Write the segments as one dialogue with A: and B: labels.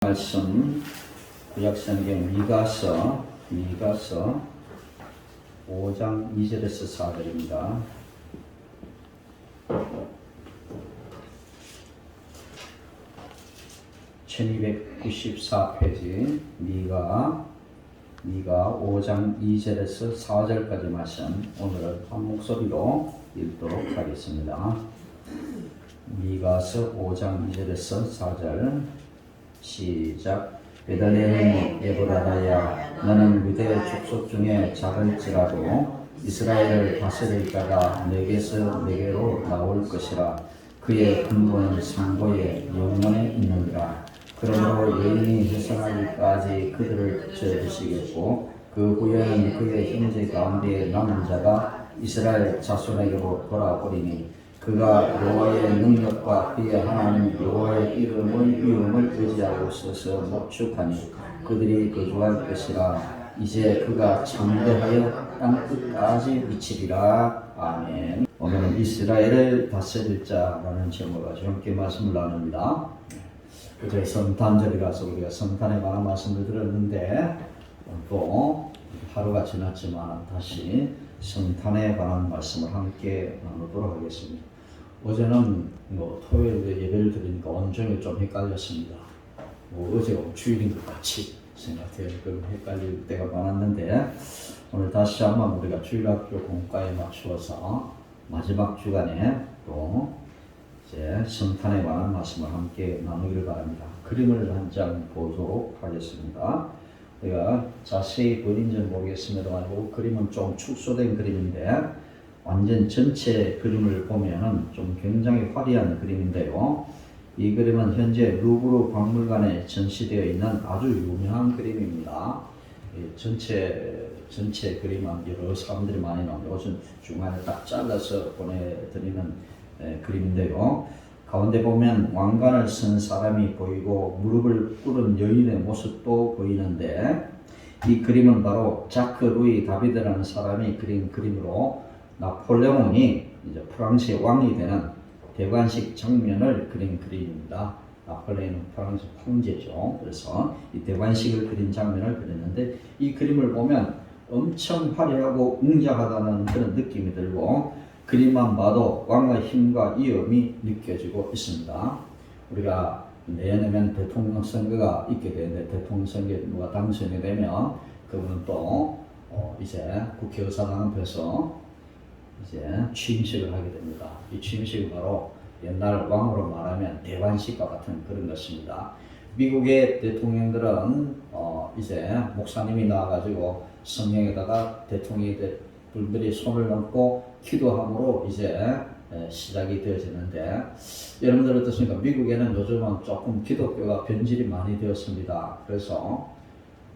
A: 말씀 구약성경 미가서 5장 2절에서 4절입니다. (1294페이지) 미가 5장 2절에서 4절까지 말씀 오늘은 한 목소리로 읽도록 하겠습니다. 미가서 5장 2절에서 4절 시작. 베들레헴 에브라다야, 너는 유대 족속 중에 작을지라도 이스라엘을 다스릴 자가 내게서 내게로 나올 것이라. 그의 근본은 상고에 영원에 있느니라. 그러므로 여인이 해산하기까지 그들을 붙여주시겠고, 그 후에는 그의 형제 가운데 남은 자가 이스라엘 자손에게로 돌아오리니, 그가 여호와의 능력과 그의 하나님 여호와의 이름을 의지하고 서서 목축하니 그들이 거주할 것이라. 이제 그가 창대하여 땅 끝까지 미치리라. 아멘. 오늘은 이스라엘을 다스릴 자라는 제목을 가지고 함께 말씀을 나눕니다. 그저 성탄절이라서 우리가 성탄에 관한 말씀을 들었는데 또 하루가 지났지만 다시 성탄에 관한 말씀을 함께 나누도록 하겠습니다. 어제는 토요일에 예배를 드리니까 온종일 좀 헷갈렸습니다. 어제가 주일인 것 같이 생각해요. 좀 헷갈릴 때가 많았는데 오늘 다시 한번 우리가 주일학교 공과에 맞추어서 마지막 주간에 또 이제 성탄에 관한 말씀을 함께 나누기를 바랍니다. 그림을 한 장 보도록 하겠습니다. 제가 자세히 그린지 모르겠습니다만 이 그림은 좀 축소된 그림인데 완전 전체 그림을 보면 좀 굉장히 화려한 그림인데요. 이 그림은 현재 루브르 박물관에 전시되어 있는 아주 유명한 그림입니다. 전체 그림은 여러 사람들이 많이 나옵니다. 이것은 중간에 딱 잘라서 보내드리는 그림인데요. 가운데 보면 왕관을 쓴 사람이 보이고 무릎을 꿇은 여인의 모습도 보이는데, 이 그림은 바로 자크 루이 다비드라는 사람이 그린 그림으로 나폴레옹이 이제 프랑스의 왕이 되는 대관식 장면을 그린 그림입니다. 나폴레옹은 프랑스 황제죠. 그래서 이 대관식을 그린 장면을 그렸는데, 이 그림을 보면 엄청 화려하고 웅장하다는 그런 느낌이 들고 그림만 봐도 왕의 힘과 위엄이 느껴지고 있습니다. 우리가 내년에면 대통령 선거가 있게 되는데, 대통령 선거에 누가 당선이 되면 그분은 또 이제 국회의사당 앞에서 이제 취임식을 하게 됩니다. 이 취임식은 바로 옛날 왕으로 말하면 대관식과 같은 그런 것입니다. 미국의 대통령들은 이제 목사님이 나와가지고 성령에다가 대통령이 분들이 손을 얹고 기도함으로 이제 시작이 되어지는데, 여러분들 어떻습니까? 미국에는 요즘은 조금 기독교가 변질이 많이 되었습니다. 그래서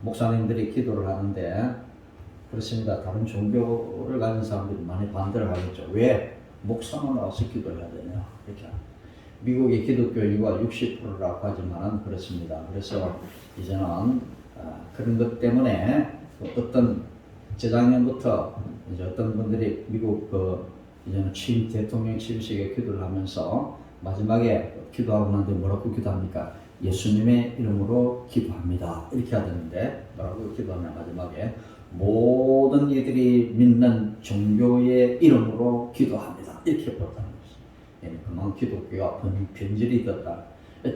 A: 목사님들이 기도를 하는데, 그렇습니다. 다른 종교를 가진 사람들이 많이 반대를 하겠죠. 왜? 목사만 나와서 기도를 해야 되냐? 이렇게. 미국의 기독교 인구가 60%라고 하지만 그렇습니다. 그래서 이제는 그런 것 때문에 어떤 재작년부터 이제 어떤 분들이 미국 이제는 대통령 취임식에 기도를 하면서 마지막에 기도하고 난 뒤에 뭐라고 기도합니까? 예수님의 이름으로 기도합니다. 이렇게 하는데, 뭐라고 기도하면 마지막에 모든 이들이 믿는 종교의 이름으로 기도합니다. 이렇게 부르다는 것이죠. 그만 기독교가 변질이 됐다.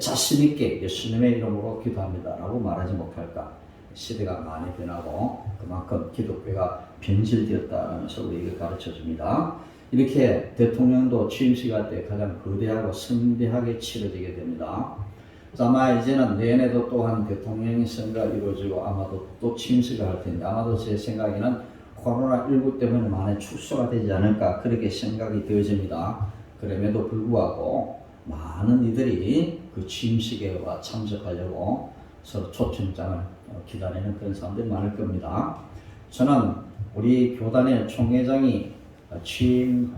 A: 자신 있게 예수님의 이름으로 기도합니다 라고 말하지 못할까? 시대가 많이 변하고 그만큼 기독교가 변질되었다는 것을 우리에게 가르쳐 줍니다. 이렇게 대통령도 취임식 할 때 가장 거대하고 성대하게 치러지게 됩니다. 아마 이제는 내년에도 또한 대통령 선거가 이루어지고 아마도 또 취임식을 할 텐데, 아마도 제 생각에는 코로나19 때문에 많이 축소가 되지 않을까 그렇게 생각이 되어집니다. 그럼에도 불구하고 많은 이들이 그 취임식에 와 참석하려고 서로 초청장을 기다리는 그런 사람들이 많을 겁니다. 저는 우리 교단의 총회장이 취임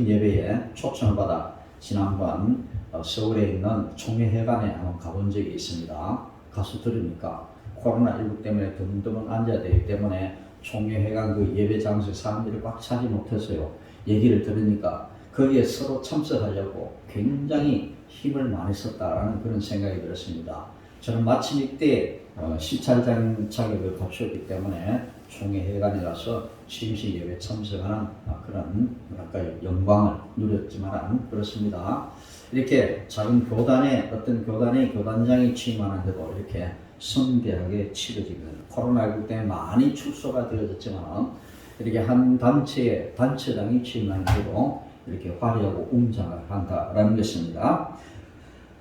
A: 예배에 초청을 받아 지난번 서울에 있는 총회회관에 한번 가본 적이 있습니다. 가서 들으니까 코로나19 때문에 드문드문 앉아야 되기 때문에 총회회관 그 예배 장소에 사람들이 꽉 차지 못해서요. 얘기를 들으니까 거기에 서로 참석하려고 굉장히 힘을 많이 썼다라는 그런 생각이 들었습니다. 저는 마침 이때 시찰장 자격을 갖추었기 때문에 총회회관에 가서 취임식 예배 참석하는 그런 뭐랄까 영광을 누렸지만 그렇습니다. 이렇게 작은 교단에 어떤 교단의 교단장이 취임하는데도 이렇게 성대하게 치러지거든요. 코로나19 때문에 많이 축소가 되어졌지만 이렇게 한 단체의 단체장이 취임하는데도 이렇게 화려하고 웅장을 한다라는 것입니다.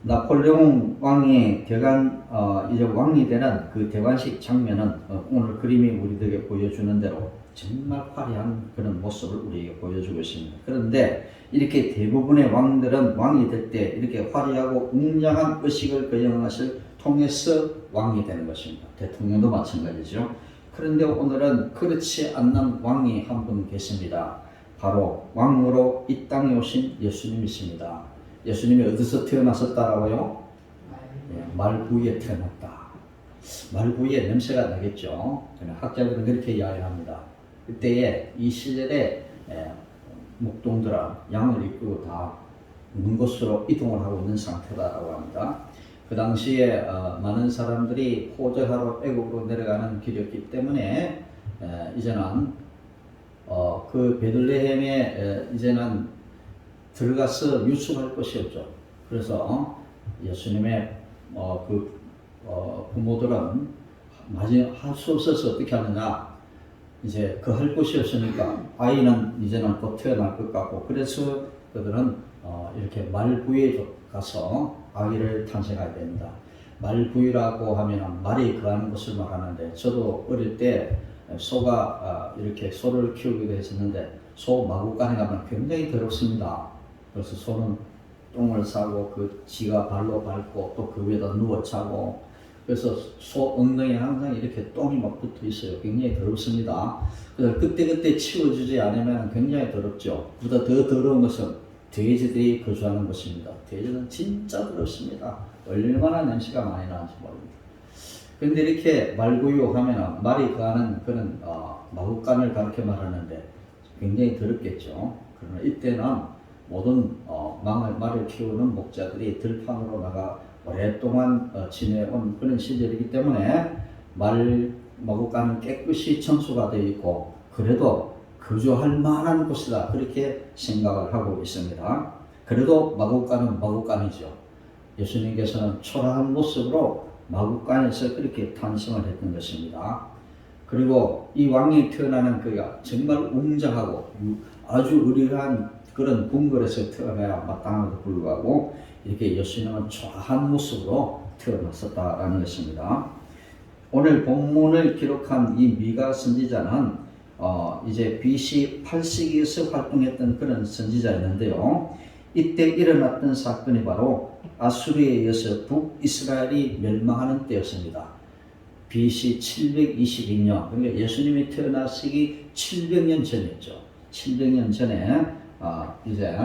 A: 나폴레옹 왕이 이제 왕이 되는 그 대관식 장면은 오늘 그림이 우리들에게 보여주는 대로 정말 화려한 그런 모습을 우리에게 보여주고 있습니다. 그런데 이렇게 대부분의 왕들은 왕이 될 때 이렇게 화려하고 웅장한 의식을 거행하는 것을 통해서 왕이 되는 것입니다. 대통령도 마찬가지죠. 그런데 오늘은 그렇지 않는 왕이 한 분 계십니다. 바로 왕으로 이 땅에 오신 예수님이십니다. 예수님이 어디서 태어나셨다라고요? 말구이에 태어났다. 말구이에 냄새가 나겠죠. 학자들은 그렇게 이야기합니다. 그때에 이 시절에 목동들은 양을 이끌고 다 먼 곳으로 이동을 하고 있는 상태다라고 합니다. 그 당시에 많은 사람들이 호적하러 애국으로 내려가는 길이었기 때문에 이제는 그 베들레헴에 이제는 들어가서 유축할 것이 없죠. 그래서 예수님의 부모들은 할 수 없어서 어떻게 하느냐, 이제 그 할 곳이 없으니까 아이는 이제는 곧 태어날 것 같고, 그래서 그들은 이렇게 말구이에 가서 아기를 탄생하게 됩니다. 말구이라고 하면 말이 거하는 것을 말하는데, 저도 어릴 때 소가 이렇게 소를 키우기도 했었는데 소 마구간에 가면 굉장히 더럽습니다. 그래서 소는 똥을 싸고 그 지가 발로 밟고 또 그 위에다 누워 자고, 그래서 소 엉덩이에 항상 이렇게 똥이 막 붙어 있어요. 굉장히 더럽습니다. 그래서 그때그때 치워주지 않으면 굉장히 더럽죠. 보다 더 더러운 것은 돼지들이 거주하는 곳입니다. 돼지는 진짜 더럽습니다. 얼마나 냄새가 많이 나는지 모릅니다. 그런데 이렇게 말구이오 하면 말이 거하는 그런 마구간을 가르쳐 말하는데 굉장히 더럽겠죠. 그러나 이때는 모든 말을 키우는 목자들이 들판으로 나가 오랫동안 지내온 그런 시절이기 때문에 마구간은 깨끗이 청소가 되어 있고 그래도 거주할 만한 곳이다, 그렇게 생각을 하고 있습니다. 그래도 마구간은 마구간이죠. 예수님께서는 초라한 모습으로 마구간에서 그렇게 탄생을 했던 것입니다. 그리고 이 왕이 태어나는 그가 정말 웅장하고 아주 의리한 그런 궁궐에서 태어나야 마땅함에도 불구하고 이렇게 예수님은 초라한 모습으로 태어났었다라는 것입니다. 오늘 본문을 기록한 이 미가 선지자는 이제 BC 8세기에서 활동했던 그런 선지자였는데요. 이때 일어났던 사건이 바로 아수르에 의해서 북이스라엘이 멸망하는 때였습니다. BC 722년, 그러니까 예수님이 태어나시기 700년 전이었죠. 700년 전에 이제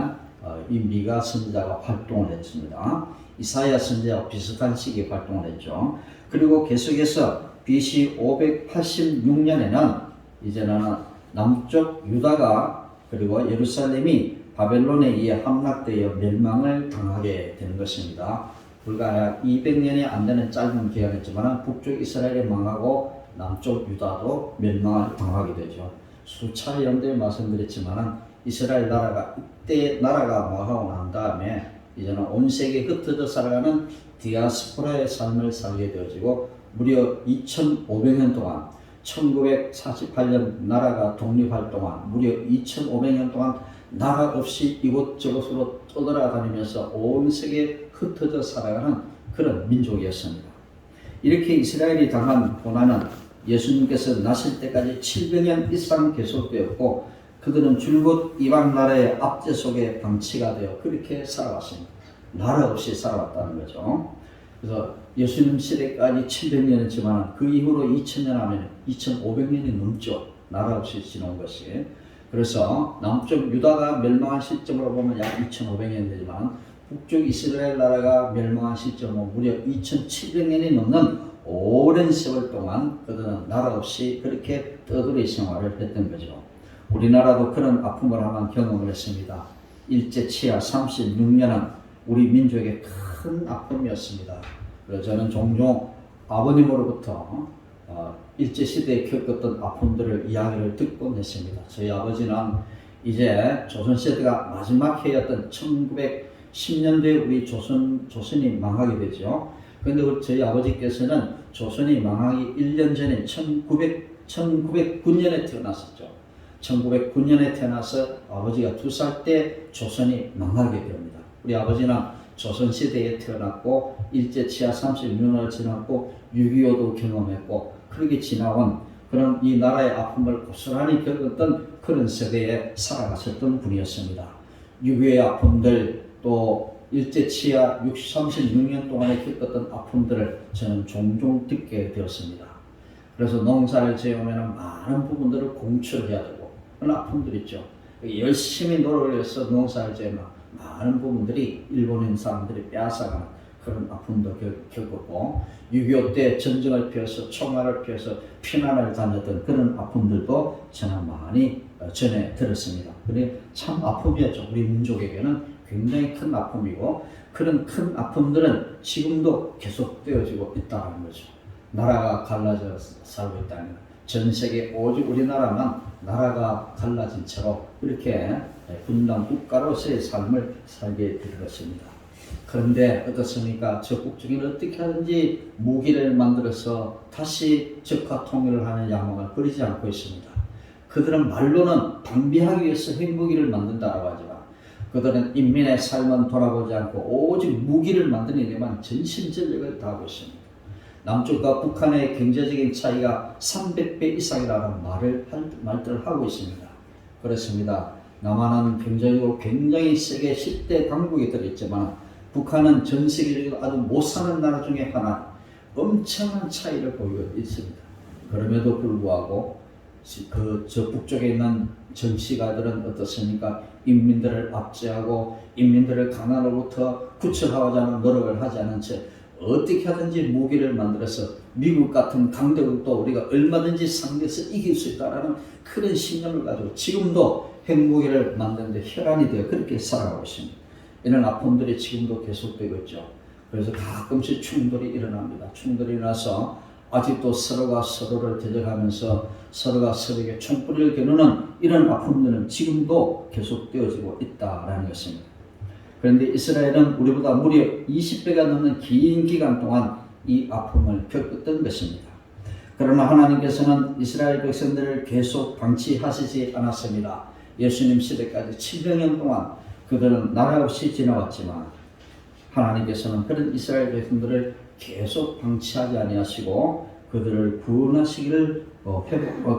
A: 이 미가 선지자가 활동을 했습니다. 이사야 선지자와 비슷한 시기에 활동을 했죠. 그리고 계속해서 BC 586년에는 이제는 남쪽 유다가 그리고 예루살렘이 바벨론에 의해 함락되어 멸망을 당하게 되는 것입니다. 불과 200년이 안 되는 짧은 기간이었지만 북쪽 이스라엘이 망하고 남쪽 유다도 멸망을 당하게 되죠. 수차례 여러분들이 말씀드렸지만 이스라엘 나라가 이때 나라가 망하고 난 다음에 이제는 온 세계에 흩어져 살아가는 디아스포라의 삶을 살게 되어지고 무려 2500년 동안 1948년 나라가 독립할 동안 무려 2500년 동안 나라 없이 이곳저곳으로 떠돌아다니면서 온 세계에 흩어져 살아가는 그런 민족이었습니다. 이렇게 이스라엘이 당한 고난은 예수님께서 나실 때까지 700년 이상 계속되었고 그들은 줄곧 이방 나라의 압제 속에 방치가 되어 그렇게 살아왔습니다. 나라 없이 살아왔다는 거죠. 그래서 예수님 시대까지 700년이지만 그 이후로 2000년 하면 2500년이 넘죠. 나라 없이 지나온 것이. 그래서 남쪽 유다가 멸망한 시점으로 보면 약 2500년 되지만 북쪽 이스라엘 나라가 멸망한 시점은 무려 2700년이 넘는 오랜 세월 동안 그들은 나라 없이 그렇게 떠돌이 생활을 했던 거죠. 우리나라도 그런 아픔을 한번 경험을 했습니다. 일제 치하 36년은 우리 민족의 큰 아픔이었습니다. 그래서 저는 종종 아버님으로부터 일제시대에 겪었던 아픔들을 이야기를 듣곤 했습니다. 저희 아버지는 이제 조선시대가 마지막 해였던 1910년대에 우리 조선이 망하게 되죠. 그런데 저희 아버지께서는 조선이 망하기 1년 전에 1909년에 태어났었죠. 1909년에 태어나서 아버지가 2살 때 조선이 망하게 됩니다. 우리 아버지는 조선시대에 태어났고 일제 치하 36년을 지났고 6.25도 경험했고 그렇게 지나온 그런 이 나라의 아픔을 고스란히 겪었던 그런 세대에 살아가셨던 분이었습니다. 6.25의 아픔들 또 일제 치하 36년 동안에 겪었던 아픔들을 저는 종종 듣게 되었습니다. 그래서 농사를 지으면 많은 부분들을 공출해야 되고 그런 아픔들 있죠. 열심히 노력을 해서 농사를 지으면 많은 부분들이 일본인 사람들이 빼앗아가는 그런 아픔도 겪었고 6.25 때 전쟁을 피해서 총알을 피해서 피난을 다녔던 그런 아픔들도 저는 많이 전해 들었습니다. 그게 참 아픔이었죠. 우리 민족에게는 굉장히 큰 아픔이고 그런 큰 아픔들은 지금도 계속되어지고 있다는 거죠. 나라가 갈라져 살고 있다는 것. 전 세계 오직 우리나라만 나라가 갈라진 채로 이렇게 분단 국가로서의 삶을 살게 될 것입니다. 그런데 어떻습니까? 적국주의는 어떻게 하든지 무기를 만들어서 다시 적화 통일을 하는 야망을 버리지 않고 있습니다. 그들은 말로는 방비하기 위해서 핵무기를 만든다고 하지만 그들은 인민의 삶은 돌아보지 않고 오직 무기를 만드는 데만 전심전력을 다하고 있습니다. 남쪽과 북한의 경제적인 차이가 300배 이상이라는 말들을 하고 있습니다. 그렇습니다. 남한은 경제적으로 굉장히 세계 10대 강국이 들어있지만 북한은 전 세계적으로 아주 못 사는 나라 중에 하나, 엄청난 차이를 보이고 있습니다. 그럼에도 불구하고 저 북쪽에 있는 정치가들은 어떻습니까? 인민들을 압제하고 인민들을 가난으로부터 구출하고자 하는 노력을 하지 않은 채 어떻게 하든지 무기를 만들어서 미국 같은 강대국도 우리가 얼마든지 상대해서 이길 수 있다는 그런 신념을 가지고 지금도 핵무기를 만드는데 혈안이 되어 그렇게 살아가고 있습니다. 이런 아픔들이 지금도 계속되고 있죠. 그래서 가끔씩 충돌이 일어납니다. 충돌이 일어나서 아직도 서로가 서로를 대적하면서 서로가 서로에게 총불을 겨누는 이런 아픔들은 지금도 계속되어지고 있다는 것입니다. 그런데 이스라엘은 우리보다 무려 20배가 넘는 긴 기간 동안 이 아픔을 겪었던 것입니다. 그러나 하나님께서는 이스라엘 백성들을 계속 방치하시지 않았습니다. 예수님 시대까지 700년 동안 그들은 나라 없이 지나왔지만 하나님께서는 그런 이스라엘 백성들을 계속 방치하지 아니하시고 그들을 구원하시기를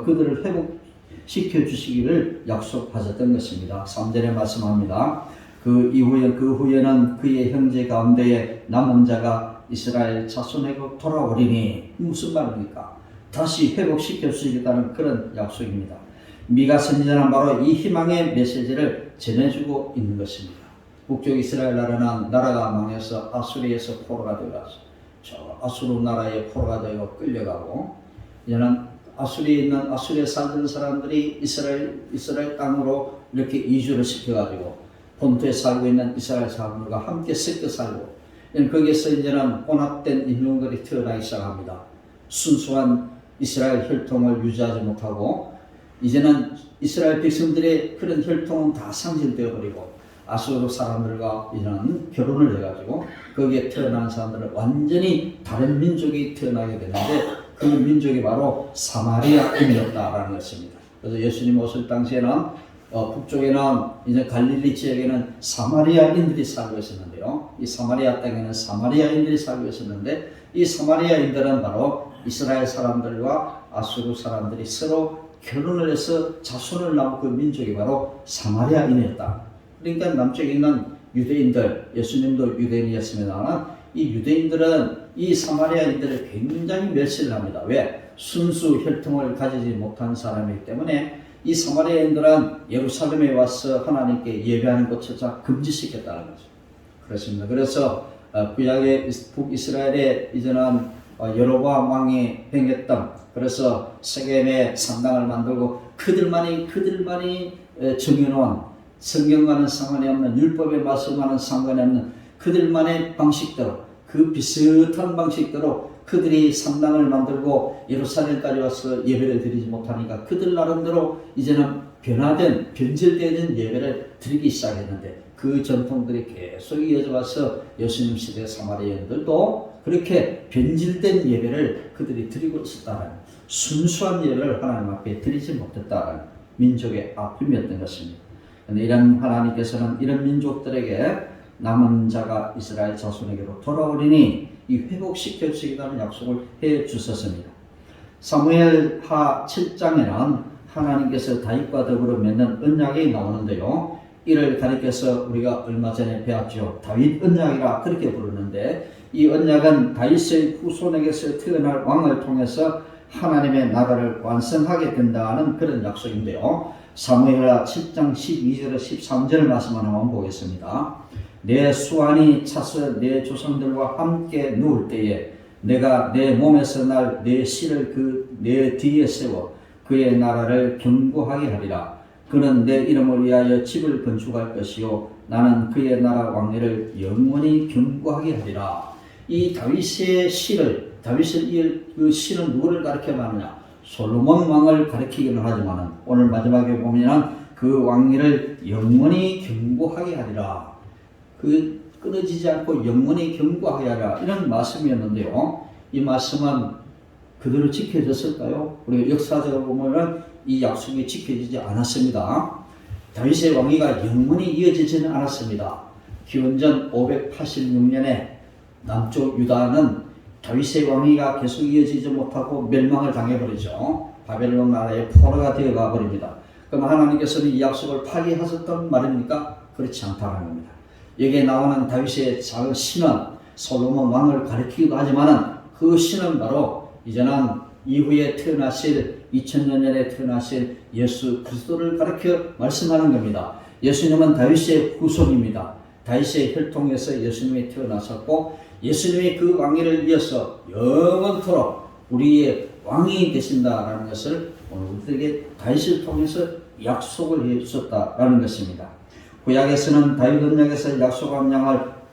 A: 그들을 회복시켜 주시기를 약속하셨던 것입니다. 3절에 말씀합니다. 그 후에는 그의 형제 가운데에 남은 자가 이스라엘 자손에게 돌아오리니 무슨 말입니까? 다시 회복시켜 주시겠다는 그런 약속입니다. 미가 선지자는 바로 이 희망의 메시지를 전해주고 있는 것입니다. 북쪽 이스라엘 나라가 망해서 아수리에서 포로가 되어서 저 아수르 나라의 포로가 되어 끌려가고 이제는 아수리에 살던 사람들이 이스라엘 땅으로 이렇게 이주를 시켜가지고 본토에 살고 있는 이스라엘 사람들과 함께 섞여 살고 거기에서 이제는 혼합된 인종들이 태어나기 시작합니다. 순수한 이스라엘 혈통을 유지하지 못하고 이제는 이스라엘 백성들의 그런 혈통은 다 상실되어 버리고 아수르 사람들과 이제는 결혼을 해가지고 거기에 태어난 사람들은 완전히 다른 민족이 태어나게 되는데 그 민족이 바로 사마리아인이었다라는 것입니다. 그래서 예수님 오실 당시에는 북쪽에는 이제 갈릴리 지역에는 사마리아인들이 살고 있었는데요. 이 사마리아 땅에는 사마리아인들이 살고 있었는데 이 사마리아인들은 바로 이스라엘 사람들과 아수르 사람들이 서로 결혼을 해서 자손을 낳은 그 민족이 바로 사마리아인이었다. 그러니까 남쪽에 있는 유대인들, 예수님도 유대인이었습니다만 이 유대인들은 이 사마리아인들을 굉장히 멸시를 합니다. 왜? 순수 혈통을 가지지 못한 사람이기 때문에 이 사마리아인들은 예루살렘에 와서 하나님께 예배하는 것조차 금지시켰다는 거죠. 그렇습니다. 그래서 구약의 북이스라엘에 이제는 여로보암 왕이 행했던 그래서 세겜에 산당을 만들고 그들만이 정해놓은 성경과는 상관이 없는 율법에 말씀과는 상관이 없는 그들만의 방식대로 그 비슷한 방식대로 그들이 산당을 만들고 예루살렘까지 와서 예배를 드리지 못하니까 그들 나름대로 이제는 변질되는 예배를 드리기 시작했는데 그 전통들이 계속 이어져 와서 예수님 시대 사마리아인들도 그렇게 변질된 예배를 그들이 드리고 있었다는, 순수한 예배를 하나님 앞에 드리지 못했다는 민족의 아픔이었던 것입니다. 그런데 이런 하나님께서는 이런 민족들에게 남은 자가 이스라엘 자손에게로 돌아오리니 이 회복시켜 주시겠다는 약속을 해 주셨습니다. 사무엘하 7장에는 하나님께서 다윗과 더불어 맺는 언약이 나오는데요. 이를 가리켜서 우리가 얼마 전에 배웠죠. 다윗 언약이라 그렇게 부르는데, 이 언약은 다윗의 후손에게서 태어날 왕을 통해서 하나님의 나라를 완성하게 된다는 그런 약속인데요. 사무엘하 7장 12절에 13절 말씀을 한번 보겠습니다. 내 수완이 차서 내 조상들과 함께 누울 때에 내가 내 몸에서 날 내 씨를 내 뒤에 세워 그의 나라를 견고하게 하리라. 그는 내 이름을 위하여 집을 건축할 것이요 나는 그의 나라 왕위를 영원히 견고하게 하리라. 이 다윗의 시를, 그 시는 누구를 가리켜 말하느냐? 솔로몬 왕을 가리키기는 하지만 오늘 마지막에 보면은 그 왕위를 영원히 견고하게 하리라. 그 끊어지지 않고 영원히 견고하게 하리라, 이런 말씀이었는데요. 이 말씀은 그대로 지켜졌을까요? 우리가 역사적으로 보면은 이 약속이 지켜지지 않았습니다. 다윗의 왕위가 영원히 이어지지는 않았습니다. 기원전 586년에 남쪽 유다는 다윗의 왕위가 계속 이어지지 못하고 멸망을 당해버리죠. 바벨론 나라의 포로가 되어가 버립니다. 그럼 하나님께서는 이 약속을 파기하셨던 말입니까? 그렇지 않다는 겁니다. 여기에 나오는 다윗의 작은 신은 솔로몬 왕을 가리키기도 하지만 그 신은 바로 이제는 이후에 태어나실 2000년 전에 태어나실 예수 그리스도를 가리켜 말씀하는 겁니다. 예수님은 다윗의 후손입니다. 다윗의 혈통에서 예수님이 태어나셨고 예수님이 그 왕위를 이어서 영원토록 우리의 왕이 되신다라는 것을 오늘 우리들에게 다윗을 통해서 약속을 해 주셨다라는 것입니다. 구약에서는 다윗 언약에서 약속한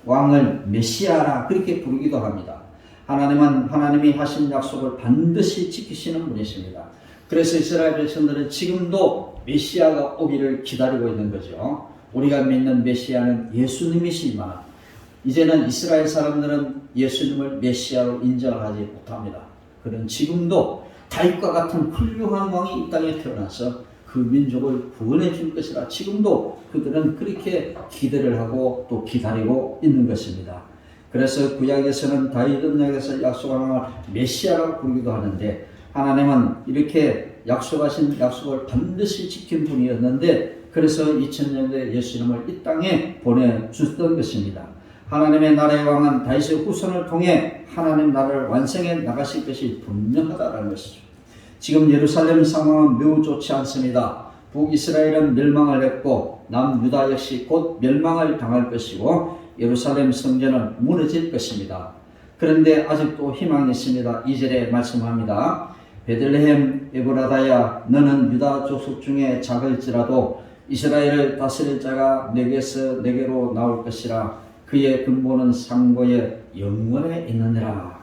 A: 왕을 메시아라 그렇게 부르기도 합니다. 하나님은 하나님이 하신 약속을 반드시 지키시는 분이십니다. 그래서 이스라엘 백성들은 지금도 메시아가 오기를 기다리고 있는 거죠. 우리가 믿는 메시아는 예수님이시지만 이제는 이스라엘 사람들은 예수님을 메시아로 인정하지 못합니다. 그런 지금도 다윗과 같은 훌륭한 왕이 이 땅에 태어나서 그 민족을 구원해 줄 것이라 지금도 그들은 그렇게 기대를 하고 또 기다리고 있는 것입니다. 그래서 구약에서는 다윗 언약에서 약속한 메시아라고 부르기도 하는데 하나님은 이렇게 약속하신 약속을 반드시 지킨 분이었는데 그래서 2000년대 예수님을 이 땅에 보내주셨던 것입니다. 하나님의 나라의 왕은 다윗의 후손을 통해 하나님 나라를 완성해 나가실 것이 분명하다는 것이죠. 지금 예루살렘 상황은 매우 좋지 않습니다. 북이스라엘은 멸망을 했고 남유다 역시 곧 멸망을 당할 것이고 예루살렘 성전은 무너질 것입니다. 그런데 아직도 희망이 있습니다. 2절에 말씀합니다. 베들레헴 에브라다야 너는 유다 족속 중에 작을지라도 이스라엘을 다스릴 자가 내게로 나올 것이라. 그의 근본은 상고에 영원에 있느니라.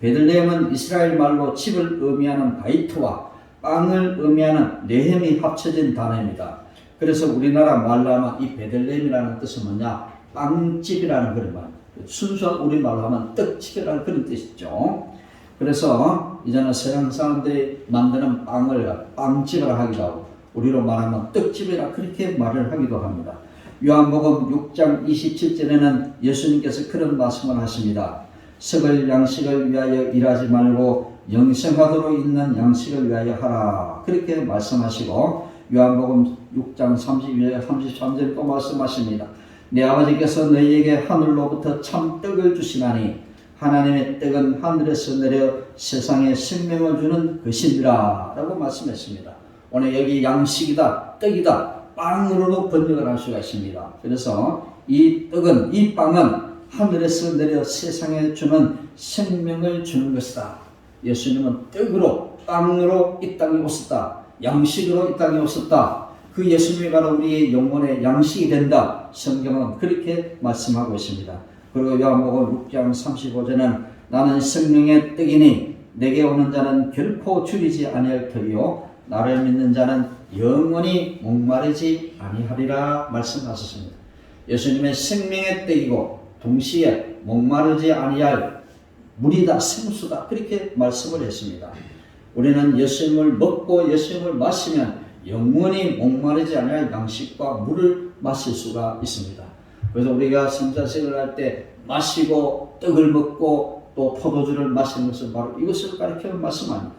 A: 베들레헴은 이스라엘 말로 집을 의미하는 바이트와 빵을 의미하는 네헴이 합쳐진 단어입니다. 그래서 우리나라 말로 하면 이 베들레헴이라는 뜻은 뭐냐? 빵집이라는 그런 말. 순수한 우리말로 하면 떡집이라는 그런 뜻이죠. 그래서 이제는 서양 사람들이 만드는 빵을 빵집이라 하기도 하고 우리로 말하면 떡집이라 그렇게 말을 하기도 합니다. 요한복음 6장 27절에는 예수님께서 그런 말씀을 하십니다. 썩을 양식을 위하여 일하지 말고 영생하도록 있는 양식을 위하여 하라. 그렇게 말씀하시고 요한복음 6장 32절 33절 또 말씀하십니다. 내 아버지께서 너희에게 하늘로부터 참 떡을 주시나니 하나님의 떡은 하늘에서 내려 세상에 생명을 주는 것이니라 라고 말씀했습니다. 오늘 여기 양식이다, 떡이다, 빵으로도 번역을 할 수가 있습니다. 그래서 이 떡은, 이 빵은 하늘에서 내려 세상에 주는 생명을 주는 것이다. 예수님은 떡으로, 빵으로 이 땅에 오셨다. 양식으로 이 땅에 오셨다. 그 예수님이 바로 우리의 영혼의 양식이 된다. 성경은 그렇게 말씀하고 있습니다. 그리고 요한복음 6장 35절은 나는 생명의 떡이니 내게 오는 자는 결코 줄이지 아니할 터이요 나를 믿는 자는 영원히 목마르지 아니하리라 말씀하셨습니다. 예수님의 생명의 떡이고 동시에 목마르지 아니할 물이다 생수다 그렇게 말씀을 했습니다. 우리는 예수님을 먹고 예수님을 마시면 영원히 목마르지 아니할 양식과 물을 마실 수가 있습니다. 그래서 우리가 성자식을 할 때 마시고 떡을 먹고 또 포도주를 마시는 것은 바로 이것을 가리키는 말씀 아닙니다.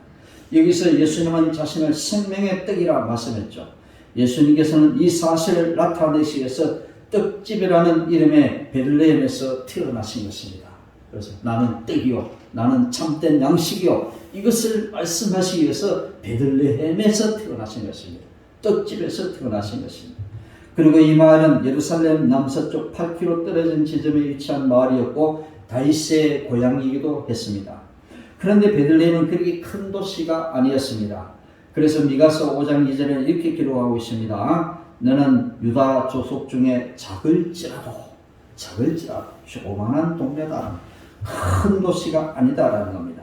A: 여기서 예수님은 자신을 생명의 떡이라 말씀했죠. 예수님께서는 이 사실을 나타내시기 위해서 떡집이라는 이름의 베들레헴에서 태어나신 것입니다. 그래서 나는 떡이요 나는 참된 양식이요 이것을 말씀하시기 위해서 베들레헴에서 태어나신 것입니다. 떡집에서 태어나신 것입니다. 그리고 이 마을은 예루살렘 남서쪽 8km 떨어진 지점에 위치한 마을이었고 다윗의 고향이기도 했습니다. 그런데 베들레헴은 그렇게 큰 도시가 아니었습니다. 그래서 미가서 5장 2절에 이렇게 기록하고 있습니다. 너는 유다 족속 중에 작을지라도 조그만한 동네다. 큰 도시가 아니다라는 겁니다.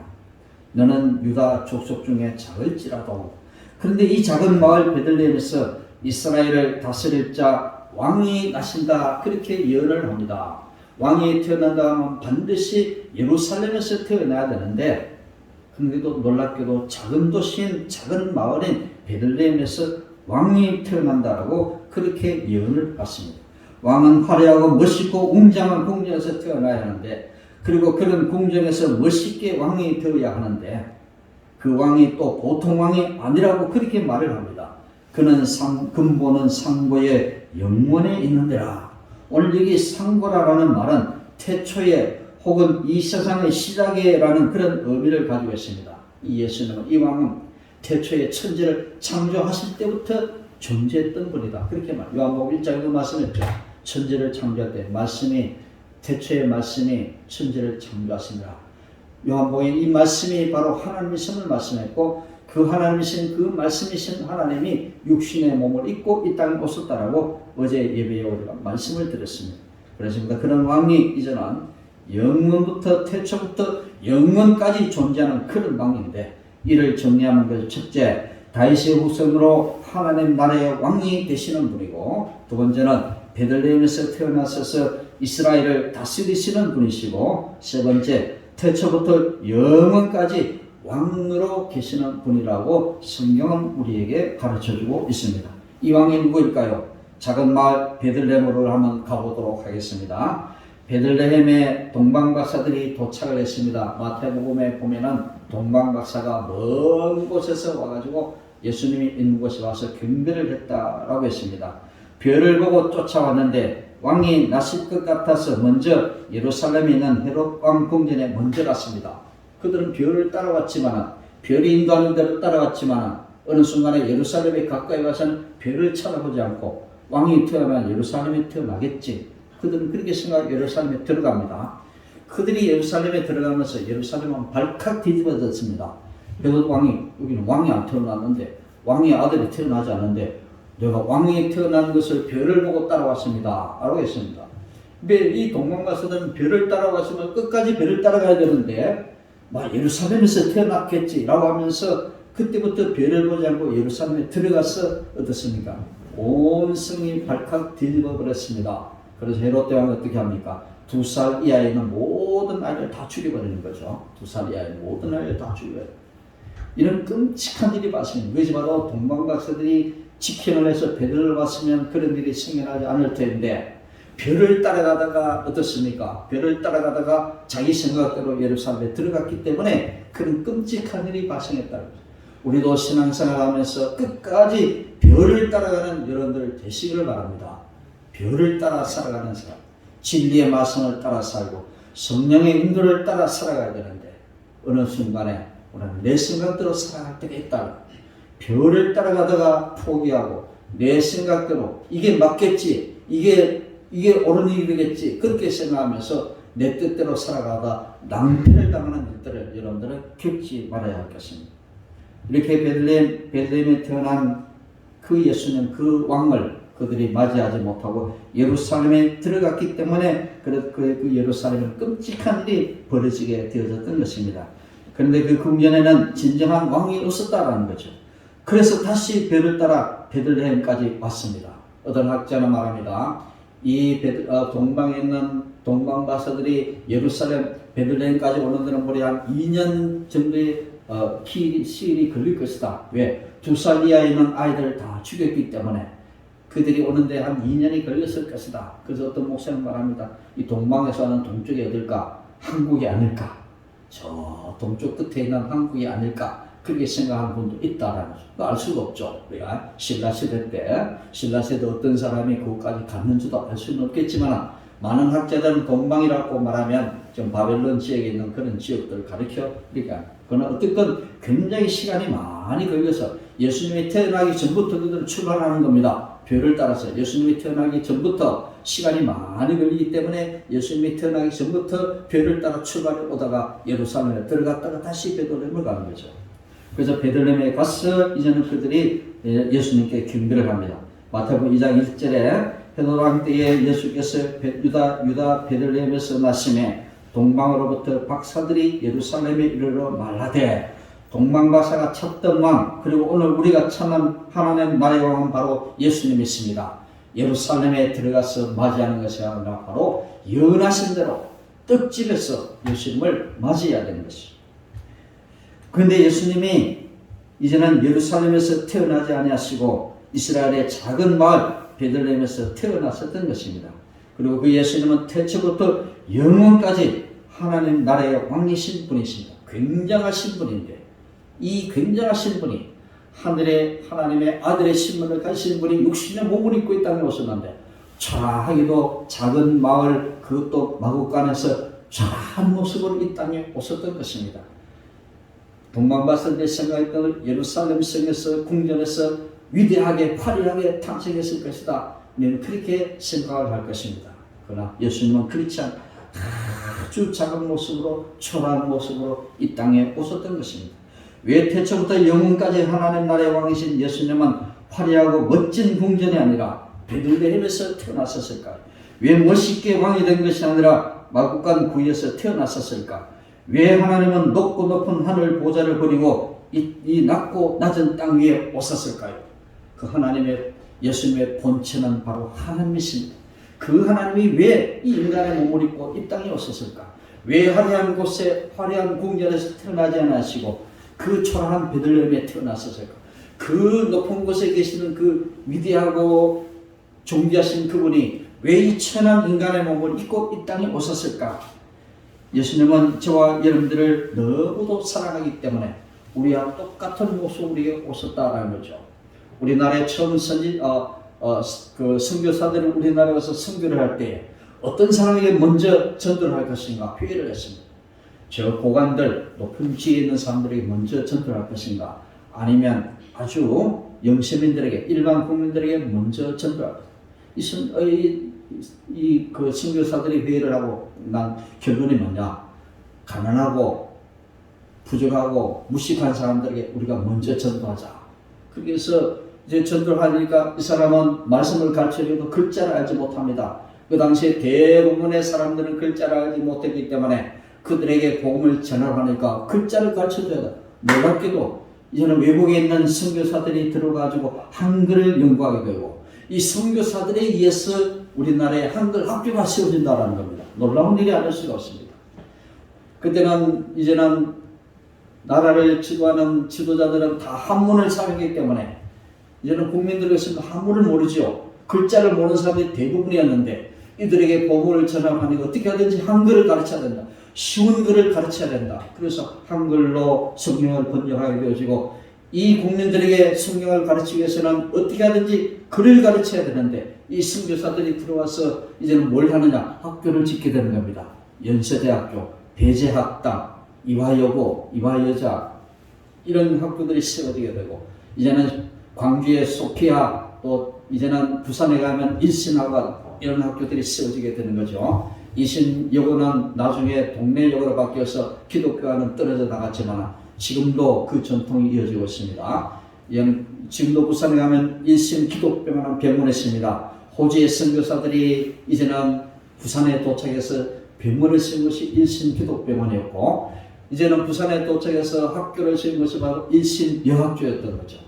A: 너는 유다 족속 중에 작을지라도. 그런데 이 작은 마을 베들레헴에서 이스라엘을 다스릴 자 왕이 나신다 그렇게 예언을 합니다. 왕이 태어난다 하면 반드시 예루살렘에서 태어나야 되는데 그런데도 놀랍게도 작은 도시인 작은 마을인 베들레헴에서 왕이 태어난다라고 그렇게 예언을 받습니다. 왕은 화려하고 멋있고 웅장한 궁전에서 태어나야 하는데 그리고 그런 궁전에서 멋있게 왕이 되어야 하는데 그 왕이 또 보통 왕이 아니라고 그렇게 말을 합니다. 그는 근본은 상고의 영원에 있는데라. 오늘 여기 상고라라는 말은 태초에 혹은 이 세상의 시작에라는 그런 의미를 가지고 있습니다. 이 예수님은 이 왕은 태초에 천지를 창조하실 때부터 존재했던 분이다. 그렇게 말. 요한복음 1장에도 말씀했죠. 천지를 창조할 때 말씀이 태초의 말씀이 천지를 창조하시니라. 요한복음에 이 말씀이 바로 하나님이심을 말씀했고 그 하나님이신 그 말씀이신 하나님이 육신의 몸을 입고 이 땅에 오셨다라고 어제 예배에 우리가 말씀을 드렸습니다. 그렇습니다. 그런 왕이 이제는 영원부터 태초부터 영원까지 존재하는 그런 왕인데 이를 정리하는 것은 첫째 다윗의 후손으로 하나님 나라의 왕이 되시는 분이고 두 번째는 베들레헴에서 태어나셔서 이스라엘을 다스리시는 분이시고 세 번째 태초부터 영원까지 왕으로 계시는 분이라고 성경은 우리에게 가르쳐주고 있습니다. 이 왕이 누구일까요? 작은 마을 베들레헴으로 한번 가보도록 하겠습니다. 베들레헴에 동방박사들이 도착을 했습니다. 마태복음에 보면은 동방박사가 먼 곳에서 와가지고 예수님이 있는 곳에 와서 경배를 했다라고 했습니다. 별을 보고 쫓아왔는데 왕이 나실 것 같아서 먼저 예루살렘에 있는 헤롯 왕 궁전에 먼저 갔습니다. 그들은 별을 따라왔지만 별이 인도하는 대로 따라왔지만 어느 순간에 예루살렘에 가까이 가서는 별을 찾아보지 않고 왕이 태어나면 예루살렘에 태어나겠지. 그들은 그렇게 생각하고 예루살렘에 들어갑니다. 그들이 예루살렘에 들어가면서 예루살렘은 발칵 뒤집어졌습니다. 그래서 여기는 왕이 안 태어났는데 왕의 아들이 태어나지 않는데 내가 왕이 태어난 것을 별을 보고 따라왔습니다. 라고 했습니다. 근데 이 동방가서들은 별을 따라갔으면 끝까지 별을 따라가야 되는데 예루살렘에서 태어났겠지라고 하면서 그때부터 별을 보지 않고 예루살렘에 들어가서 어떻습니까? 온 성이 발칵 뒤집어 버렸습니다. 그래서 헤롯 대왕은 어떻게 합니까? 2살 이하에 있는 모든 아이를 다 죽여버리는 거죠. 2살 이하의 모든 아이를 다 죽여버려요. 이런 끔찍한 일이 발생해요. 그것이 바로 동방박사들이 직행을 해서 베들을 봤으면 그런 일이 생겨나지 않을 텐데 별을 따라가다가 어떻습니까? 별을 따라가다가 자기 생각대로 예루살렘에 들어갔기 때문에 그런 끔찍한 일이 발생했다는 거죠. 우리도 신앙생활 하면서 끝까지 별을 따라가는 여러분들 되시기를 바랍니다. 별을 따라 살아가는 사람, 진리의 말씀을 따라 살고 성령의 인도를 따라 살아가야 되는데 어느 순간에 우리는 내 생각대로 살아갈 때가 있다. 별을 따라가다가 포기하고 내 생각대로 이게 맞겠지, 이게 옳은 일이 되겠지 그렇게 생각하면서 내 뜻대로 살아가다 낭패를 당하는 일들을 여러분들은 겪지 말아야 하겠습니다. 이렇게 베들레헴에 태어난 그 예수님, 그 왕을, 그들이 맞이하지 못하고 예루살렘에 들어갔기 때문에 그 예루살렘은 끔찍한 일이 벌어지게 되어졌던 것입니다. 그런데 그 궁전에는 진정한 왕이 없었다라는 거죠. 그래서 다시 배를 따라 베들레헴까지 왔습니다. 어떤 학자는 말합니다. 이 동방에 있는 동방바사들이 예루살렘 베들레헴까지 오는 데는 무려 한 2년 정도의 시일이 걸릴 것이다. 왜? 2살 이하에 있는 아이들을 다 죽였기 때문에 그들이 오는데 한 2년이 걸렸을 것이다. 그래서 어떤 목사님 말합니다. 이 동방에서 하는 동쪽이 어딜까? 한국이 아닐까? 저 동쪽 끝에 있는 한국이 아닐까? 그렇게 생각하는 분도 있다라는 거죠. 알 수가 없죠. 우리가 신라시대 때 어떤 사람이 그것까지 갔는지도 알 수는 없겠지만 많은 학자들은 동방이라고 말하면 좀 바벨론 지역에 있는 그런 지역들을 가리켜 그러니까 그러나 어쨌든 굉장히 시간이 많이 걸려서 예수님이 태어나기 전부터 그들은 출발하는 겁니다. 별을 따라서 예수님이 태어나기 전부터 시간이 많이 걸리기 때문에 예수님이 태어나기 전부터 별을 따라 출발해 오다가 예루살렘에 들어갔다가 다시 베들레헴을 가는 거죠. 그래서 베들레헴에 가서 이제는 그들이 예수님께 경배를 합니다. 마태복음 2장 1절에 헤롯 왕 때에 예수께서 유다 베들레헴에서 나심에 동방으로부터 박사들이 예루살렘에 이르러 말하되 동방박사가 찾던 왕 그리고 오늘 우리가 찾는 하나님 나라의 왕은 바로 예수님이십니다. 예루살렘에 들어가서 맞이하는 것이 아니라 바로 예언하신 대로 떡집에서 예수님을 맞이해야 되는 것이죠. 그런데 예수님이 이제는 예루살렘에서 태어나지 아니하시고 이스라엘의 작은 마을 베들레헴에서 태어나셨던 것입니다. 그리고 그 예수님은 태초부터 영원까지 하나님 나라의 왕이신 분이십니다. 굉장하신 분인데 이 굉장하신 분이 하늘의 하나님의 아들의 신분을 가진 분이 육신의 몸을 입고 이 땅에 오셨는데 초라하기도 작은 마을 그것도 마국간에서 초라한 모습으로 이 땅에 오셨던 것입니다. 동방바사들이 생각했던 예루살렘 성에서 궁전에서 위대하게 화려하게 탄생했을 것이다. 우리는 그렇게 생각을 할 것입니다. 그러나 예수님은 그렇지 않고 아주 작은 모습으로 초라한 모습으로 이 땅에 오셨던 것입니다. 왜 태초부터 영원까지 하나님 나라의 왕이신 예수님은 화려하고 멋진 궁전이 아니라 베들레헴에서 태어나셨을까요? 왜 멋있게 왕이 된 것이 아니라 마국간 구에서 태어나셨을까? 왜 하나님은 높고 높은 하늘 보좌를 버리고 이 낮고 낮은 땅 위에 오셨을까요? 그 하나님의 예수님의 본체는 바로 하나님이십니다. 그 하나님이 왜 이 인간의 몸을 입고 이 땅에 오셨을까? 왜 화려한 곳에 화려한 궁전에서 태어나지 않으시고 그 초라한 베들레헴에 태어났었을까? 그 높은 곳에 계시는 그 위대하고 존귀하신 그분이 왜 이 천한 인간의 몸을 입고 이 땅에 오셨을까? 예수님은 저와 여러분들을 너무도 사랑하기 때문에 우리와 똑같은 모습으로 오셨다라는 거죠. 우리나라에 처음 그 선교사들이 우리나라에 와서 선교를 할 때 어떤 사람에게 먼저 전도를 할 것인가 회의를 했습니다. 저 고관들 높은 지위에 있는 사람들에게 먼저 전도를 할 것인가 아니면 아주 영세민들에게 일반 국민들에게 먼저 전도할 것인가. 그 선교사들이 회의를 하고 난 결론이 뭐냐? 가난하고 부족하고 무식한 사람들에게 우리가 먼저 전도하자. 그래서 이제 전도를 하니까 이 사람은 말씀을 가르치려도 글자를 알지 못합니다. 그 당시에 대부분의 사람들은 글자를 알지 못했기 때문에 그들에게 복음을 전하니까 글자를 가르쳐줘야 돼. 놀랍게도 이제는 외국에 있는 선교사들이 들어가지고 한글을 연구하게 되고 이 선교사들에 의해서 우리나라에 한글 학교가 세워진다는 겁니다. 놀라운 일이 아닐 수가 없습니다. 그때는 이제는 나라를 지도하는 지도자들은 다 한문을 사용하기 때문에 이제는 국민들에게서 한문을 모르죠. 글자를 모르는 사람들이 대부분이었는데 이들에게 복음을 전하니 어떻게 하든지 한글을 가르쳐야 된다. 쉬운 글을 가르쳐야 된다. 그래서 한글로 성경을 번역하게 되어지고 이 국민들에게 성경을 가르치기 위해서는 어떻게 하든지 글을 가르쳐야 되는데 이 선교사들이 들어와서 이제는 뭘 하느냐? 학교를 짓게 되는 겁니다. 연세대학교, 배재학당, 이화여고, 이화여자 이런 학교들이 세워지게 되고 이제는 광주의 소피아 또 이제는 부산에 가면 일신학원 이런 학교들이 세워지게 되는 거죠. 이신여고는 나중에 동래여고로 바뀌어서 기독교와는 떨어져 나갔지만 지금도 그 전통이 이어지고 있습니다. 지금도 부산에 가면 일신 기독병원은 병원에 있습니다. 호주의 선교사들이 이제는 부산에 도착해서 병원을 세운 것이 일신 기독병원이었고, 이제는 부산에 도착해서 학교를 세운 것이 바로 일신 여학교였던 거죠.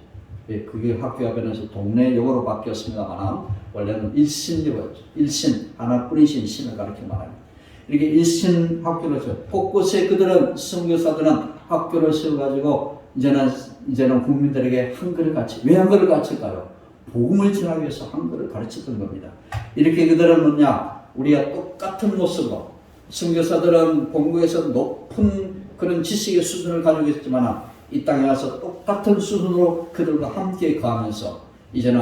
A: 그게 학교가 변해서 동네 용어로 바뀌었습니다만 원래는 일신여였죠. 일신, 하나뿐이신 신을 가리켜 말합니다. 이렇게 일신 학교를 세워 곳곳에 그들은 선교사들은 학교를 세워가지고 이제는 국민들에게 한글을 가르치. 왜 한글을 가르칠까요? 복음을 전하기 위해서 한글을 가르쳤던 겁니다. 이렇게 그들은 뭐냐? 우리가 똑같은 모습으로, 선교사들은 본국에서 높은 그런 지식의 수준을 가지고 있지만 이 땅에 와서 똑같은 수준으로 그들과 함께 가면서 이제는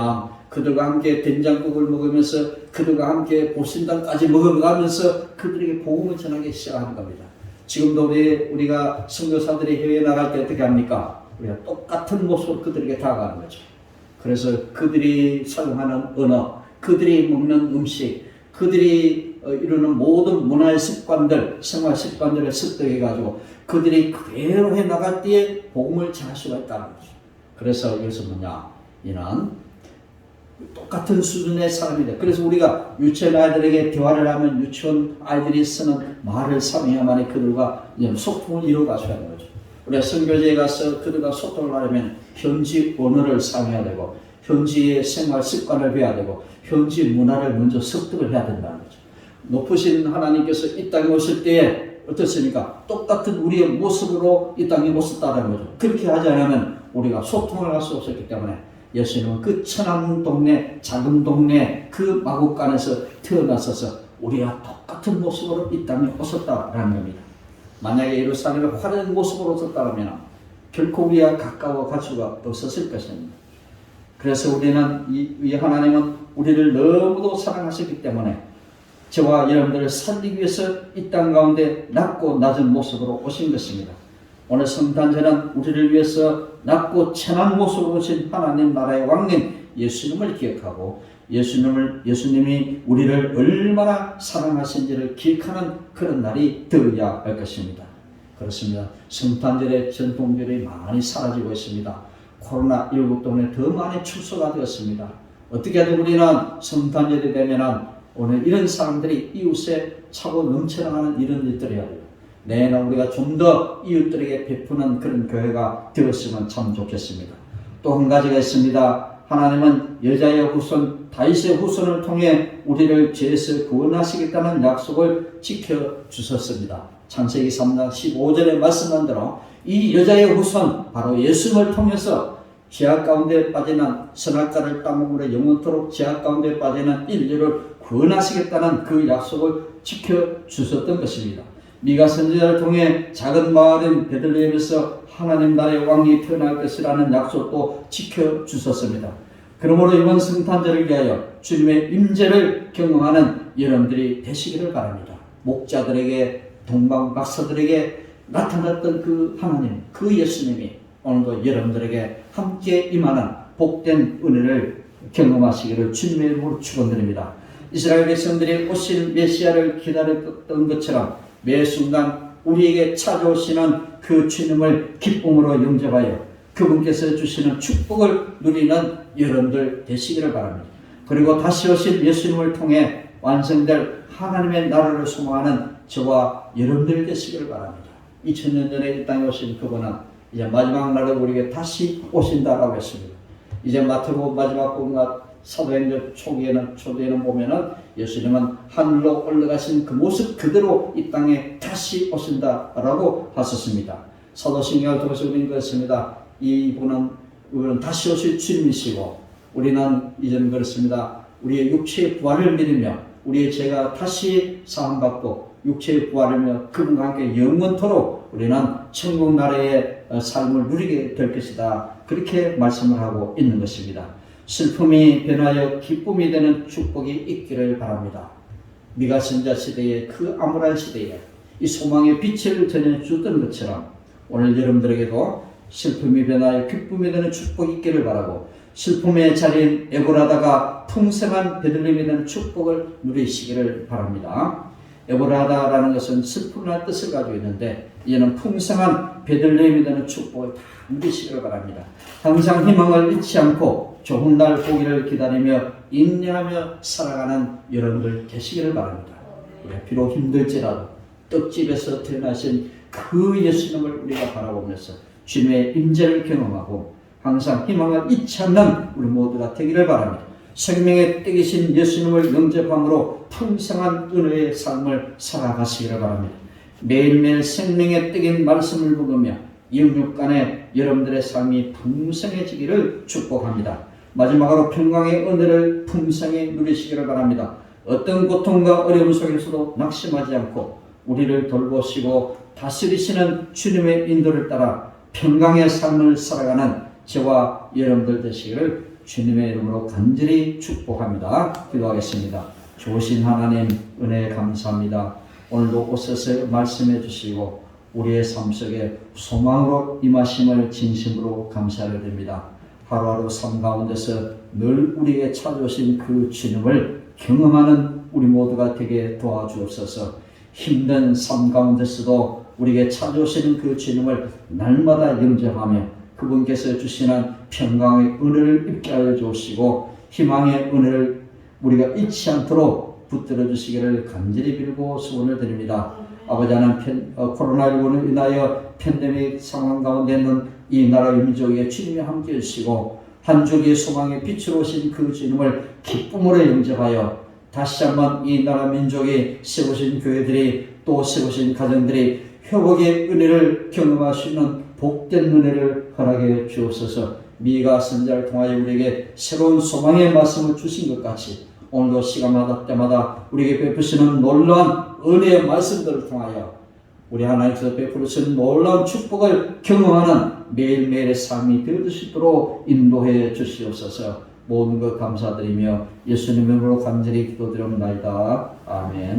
A: 그들과 함께 된장국을 먹으면서 그들과 함께 보신당까지 먹어가면서 그들에게 복음을 전하기 시작하는 겁니다. 지금도 우리가 선교사들이 해외에 나갈 때 어떻게 합니까? 우리가 똑같은 모습으로 그들에게 다가가는 거죠. 그래서 그들이 사용하는 언어, 그들이 먹는 음식, 그들이 이루는 모든 문화의 습관들, 생활 습관들을 습득해가지고 그들이 그대로 해 나갈 때에 복음을 전할 수가 있다는 거죠. 그래서 여기서 뭐냐? 이는 똑같은 수준의 사람이다. 그래서 우리가 유치원 아이들에게 대화를 하면 유치원 아이들이 쓰는 말을 사용해야만 그들과 소통을 이루어갈 수 있는 거죠. 우리가 선교지에 가서 그들과 소통을 하려면 현지 언어를 사용해야 되고, 현지의 생활 습관을 배워야 되고, 현지 문화를 먼저 습득을 해야 된다는 거죠. 높으신 하나님께서 이 땅에 오실 때에 어떻습니까? 똑같은 우리의 모습으로 이 땅에 오셨다는 거죠. 그렇게 하지 않으면 우리가 소통을 할 수 없었기 때문에 예수님은 그 천한 동네, 작은 동네 그 마국간에서 태어나셔서 우리와 똑같은 모습으로 이 땅에 오셨다라는 겁니다. 만약에 예루살렘에 화려한 모습으로 오셨다면 결코 우리와 가까워 갈 수가 없었을 것입니다. 그래서 우리는 이 하나님은 우리를 너무도 사랑하셨기 때문에 저와 여러분들을 살리기 위해서 이 땅 가운데 낮고 낮은 모습으로 오신 것입니다. 오늘 성탄절은 우리를 위해서 낮고 천한 모습으로 오신 하나님 나라의 왕님 예수님을 기억하고 예수님이 우리를 얼마나 사랑하신지를 기억하는 그런 날이 되어야 할 것입니다. 그렇습니다. 성탄절의 전통들이 많이 사라지고 있습니다. 코로나19 때문에 더 많이 축소가 되었습니다. 어떻게 하든 우리는 성탄절이 되면 오늘 이런 사람들이 이웃에 차고 넘쳐나가는 이런 일들을 해야 돼요. 내년 우리가 좀 더 이웃들에게 베푸는 그런 교회가 되었으면 참 좋겠습니다. 또 한 가지가 있습니다. 하나님은 여자의 후손 다윗의 후손을 통해 우리를 죄에서 구원하시겠다는 약속을 지켜주셨습니다. 창세기 3장 15절에 말씀한 대로 이 여자의 후손 바로 예수님을 통해서 죄악 가운데 빠지는 선악과를 따먹으로 영원토록 죄악 가운데 빠지는 인류를 구원하시겠다는 그 약속을 지켜주셨던 것입니다. 미가 선지자를 통해 작은 마을인 베들레헴에서 하나님 나라의 왕이 태어날 것이라는 약속도 지켜주셨습니다. 그러므로 이번 성탄절을 위하여 주님의 임재를 경험하는 여러분들이 되시기를 바랍니다. 목자들에게 동방 박사들에게 나타났던 그 하나님, 그 예수님이 오늘도 여러분들에게 함께 임하는 복된 은혜를 경험하시기를 주님의 이름으로 축원드립니다. 이스라엘 백성들이 오실 메시아를 기다렸던 것처럼 매 순간 우리에게 찾아오시는 그 주님을 기쁨으로 영접하여 그분께서 주시는 축복을 누리는 여러분들 되시기를 바랍니다. 그리고 다시 오실 예수님을 통해 완성될 하나님의 나라를 소망하는 저와 여러분들 되시기를 바랍니다. 2000년 전에 이 땅에 오신 그분은 이제 마지막 날에 우리에게 다시 오신다라고 했습니다. 이제 마태복음 마지막 복음과 사도행전 초기에는 보면은 예수님은 하늘로 올라가신 그 모습 그대로 이 땅에 다시 오신다라고 하셨습니다. 사도신경을 통해서 우리는 그렇습니다. 이분은 다시 오실 주님이시고 우리는 이제는 그렇습니다. 우리의 육체의 부활을 믿으며 우리의 죄가 다시 사함받고 육체의 부활이며 그분과 함께 영원토록 우리는 천국 나라의 삶을 누리게 될 것이다. 그렇게 말씀을 하고 있는 것입니다. 슬픔이 변하여 기쁨이 되는 축복이 있기를 바랍니다. 미가 선지자 시대에 그 암울한 시대에 이 소망의 빛을 전해주던 것처럼 오늘 여러분들에게도 슬픔이 변하여 기쁨이 되는 축복이 있기를 바라고 슬픔의 자리인 에보라다가 풍성한 베들레헴이 되는 축복을 누리시기를 바랍니다. 에보라다라는 것은 슬픔이라는 뜻을 가지고 있는데 이제는 풍성한 베들레헴이 되는 축복을 다 누리시기를 바랍니다. 항상 희망을 잃지 않고 좋은 날 보기를 기다리며 인내하며 살아가는 여러분들 되시기를 바랍니다. 비록 힘들지라도 떡집에서 태어나신 그 예수님을 우리가 바라보면서 주님의 임재를 경험하고 항상 희망을 잊지 않는 우리 모두가 되기를 바랍니다. 생명의 떡이신 예수님을 영접함으로 풍성한 은혜의 삶을 살아가시기를 바랍니다. 매일매일 생명의 떡인 말씀을 먹으며 영육간에 여러분들의 삶이 풍성해지기를 축복합니다. 마지막으로 평강의 은혜를 풍성히 누리시기를 바랍니다. 어떤 고통과 어려움 속에서도 낙심하지 않고 우리를 돌보시고 다스리시는 주님의 인도를 따라 평강의 삶을 살아가는 저와 여러분들 되시기를 주님의 이름으로 간절히 축복합니다. 기도하겠습니다. 좋으신 하나님 은혜 감사합니다. 오늘도 오셔서 말씀해 주시고 우리의 삶 속에 소망으로 임하심을 진심으로 감사를 드립니다. 하루하루 삶 가운데서 늘 우리에게 찾아오신 그 주님을 경험하는 우리 모두가 되게 도와주옵소서. 힘든 삶 가운데서도 우리에게 찾아오시는 그 주님을 날마다 영접하며 그분께서 주시는 평강의 은혜를 입게 하여 주시고 희망의 은혜를 우리가 잊지 않도록 붙들어 주시기를 간절히 빌고 소원을 드립니다. 아버지 하나님 코로나19로 인하여 팬데믹 상황 가운데 있는 이 나라 민족에 주님이 함께 해주시고 한 줄기 소망의 빛으로 오신 그 주님을 기쁨으로 영접하여 다시 한번 이 나라 민족이 세우신 교회들이 또 세우신 가정들이 회복의 은혜를 경험할 수 있는 복된 은혜를 허락해 주옵소서. 미가 선지자를 통하여 우리에게 새로운 소망의 말씀을 주신 것 같이 오늘도 시간마다 때마다 우리에게 베푸시는 놀라운 은혜의 말씀들을 통하여 우리 하나님께서 베푸시는 놀라운 축복을 경험하는 매일매일의 삶이 되어질 수 있도록 인도해 주시옵소서. 모든 것 감사드리며 예수님 이름으로 간절히 기도드립니다. 아멘.